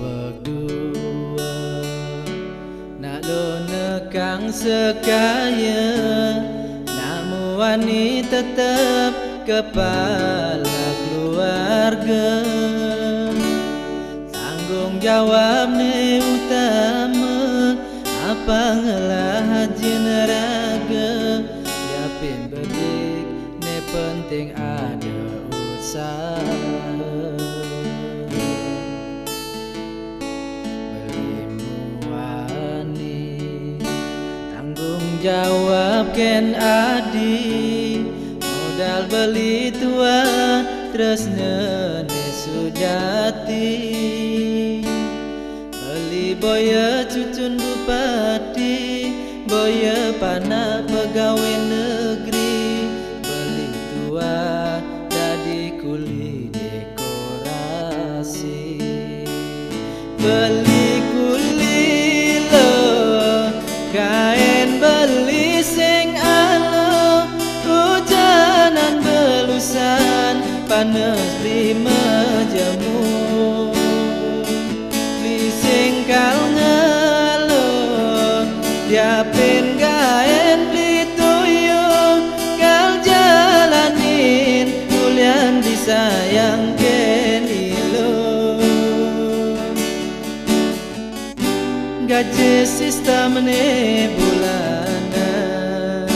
berdua nak lo nekang sekaya, namu wani tetap kepala keluarga. Tanggung jawab ni utama, apa ngelah jeneraga. Yapin bedik ni penting ada usaha. Jawab ken adi, modal beli tua terus nene sujati. Beli boya cucun bupati, boya panak pegawai negeri. Beli tua jadi kuli dekorasi. Beli kuli lo kain beli sing alo, hujanan belusan panas lima jamu. Beli sing kal ngalo, diapin kain beli tuyul. Kal jalanin kulian disayang kenilo. Gaji sistem ni bulanan,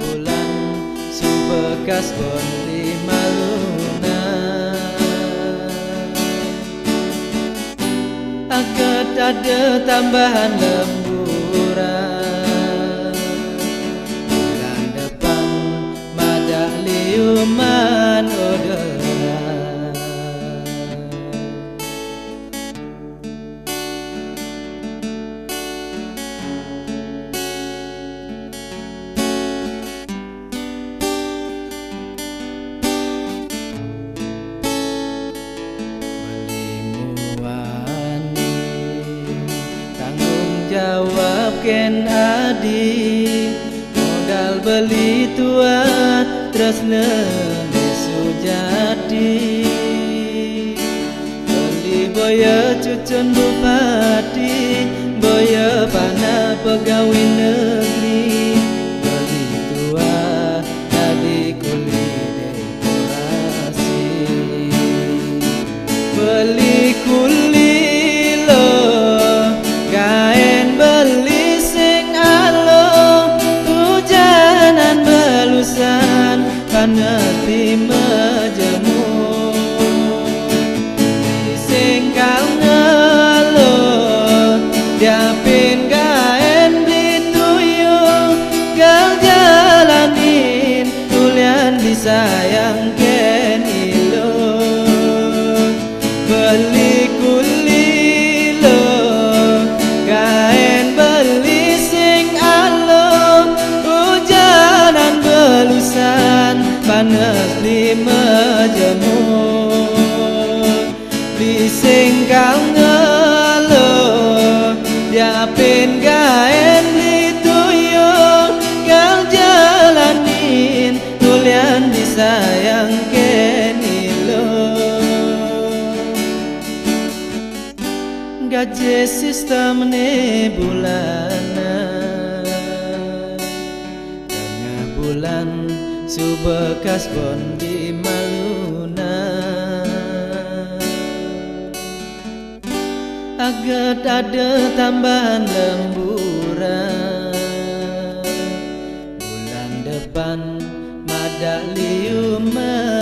bulan subekas bon di maluna. Agak ada tambahan lemburan, bulan depan madak liuman orderan. Jawab ken adi, modal beli tua terus nene sujati. Beli boya cucun bupati, boya panak pegawai negeri. Beli tua jadi kuli dekorasi. Beli kuli lo kain beli sing alo, hujanan belusan panas lima jamu. Sing kal ngalo, diapin kain beli tuyul. Kal jalanin kulian disayang kenilo. Beli kuli lo kain beli sing alo, hujanan belusan panas lima jamu. Beli sing kal ngalo, diapin kain beli tuyul. Kal jalanin kulian disayang kenilo. Gaji sistem ni bulanan, tengah bulan subekas bon di maluna. Agak ada tambahan lemburan, bulan depan madak liuman.